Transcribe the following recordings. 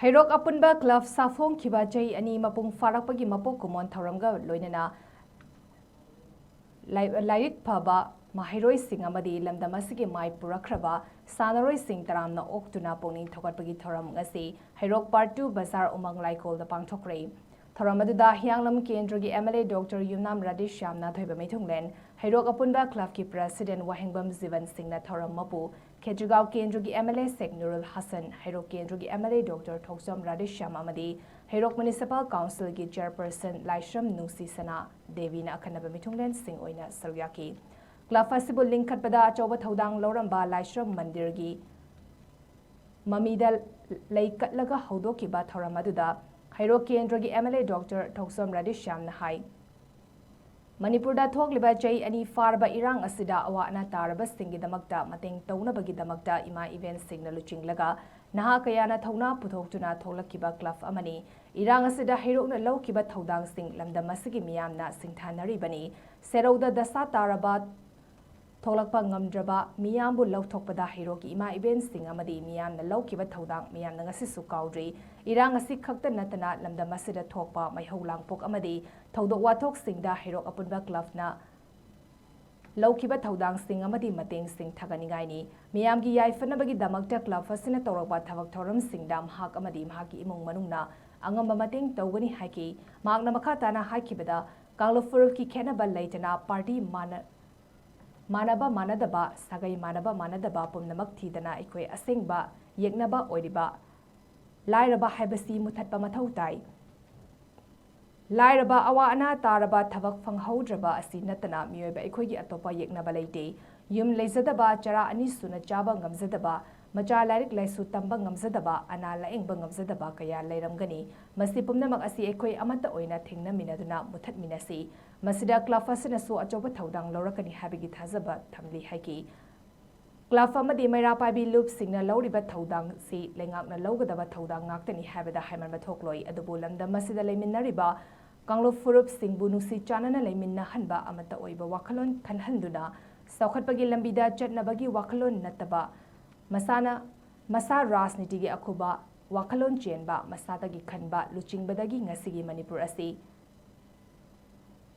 Heirok Apunba Club Safongkhiba Chahi ani Mapung Farakpagi Mapok Kumwon Thouram ga Loinana Lairak Faba MAHEIROI sing AMADI LAMDAM ASIGI PURAKKHRABA SANNAROI sing TARAMNA OKTUNA PUKNING Thouram ngasi Heirok Part 2 Bazar Umang Laikol da PANGTHOKKHRE Thouram aduda Hianglam Kendragi MLA Dr. Yumnam Radesh Shyamna Thoiba Mithunglen Heirok Apunba Club ki President Wahengbam Zivan Singh na Thouram mapu Khejugao Kendragi MLA Sheikh Nurul Hassan Heirok Kendragi MLA Dr. Thoksam Radesh Shyam amadi Heirok Municipal Council ki Chairperson Laishram Nungsi Sana Devi na akhanaba Mithunglen Singh oina saryaki Club Festival link khatpada achoba thodang loramba Laishram Mandir gi mamida laikatlaga haudokiba Thouram aduda Heirok Kendragi MLA Dr. Thoksam Radesh Shyamna hai Manipurda thokliba chai ani farba irang asida awana taraba singgidamakta mateng taunabagidamagta ima event singna luchinglaga naha kayana thauna puthoktuna tholakiba club amani irang asida Heirokna lawkiba thodang sing lamdam asigi miyamna singthanaribani serauda dasa taraba tholakpa ngamdraba miyambu lawthokpada Heirokki ima event sing amadi miyamna lawkiba thodang miyamna ngasisu kaudri irang asi khakta natana lamdam asida thokpa maihau langpok amadi thodok wathok singda Heirok Apunba Club na lawkiba thodang sing amadi mateng sing thaganingai ni miyamgi yaifanabagi damakta club fasina tawrakba thabak thoram singda mahak amadi mahaki imung manungna angamba mateng tawgani haiki magna makhatana haikibada kanglofur ki khenaba leitana party manaba manadaba sagai manaba manadaba pumnamak thidana ikoi asengba yeknaba oiriba lairaba haibasi muthatpa mathau tai Lairaba awa ana taraba thabak fanghaudraba asi natana miyoiba ikhoigi atopa yeknaba leite yum leizadaba chara ani suna chaba ngamzadaba macha lairik laisu tamba ngamzadaba ana laengba ngamzadaba kaya leiramgani masi pumnamak asi ikhoi amata oina thingna minaduna muthat minasi masida club fasina so achoba thodang lorakani habigi thazaba thamli haiki Club amadi maira paibi loop singna lawriba thodang si lengakna lawgadaba thodang ngaktani habida haimanba thokloi adubu lamdam masida leiminariba Kanglo furup singbu nusi chanana leiminna hanba amata oiba wakalon khanhanduna saukhatpagi lambida chatnabagi wakalon nataba masa rasnitigi akuba wakalon chenba masadagi khanba luchingbadagi ngasigi manipur asi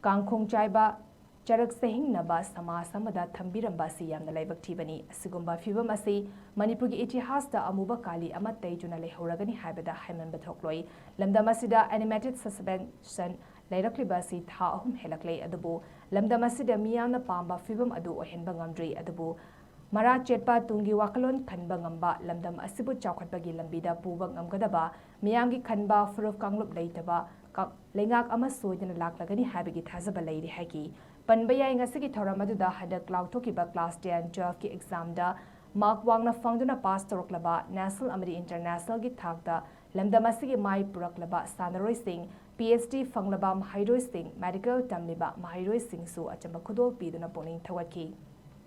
kangkhong chaiba Charak sehingnaba samasamada thambiramba si yamna laibak thibani asigumba fibam asi Manipurgi itihasda amuba kali ama teijuna lehoragani haibada haimanba thokloi lamdam asida animated suspension lairakliba si tha ahum helaklei adubu lamdam asida miyamna pamba fibam adu ohenba ngamdri adubu mara chetpa tungi wakalon khanba ngamba lamdam asibu chawkhatbagi lambida puba ngamgadaba miyamgi khanba furuf kanglup leitaba lengak ama soidana laklagani haibagi thazaba leiri haki Panbaya ngasigi Thouram aduda hadak lauthokiba class 10 12 ki exam da mark wangna fangduna pass toroklaba national amadi international gi thakda lamdam asigi mai puraklaba SANNAROI sing PhD fanglaba MAHEIROI sing medical tamliba MAHEIROI sing su achamba khudol piduna poning thawaki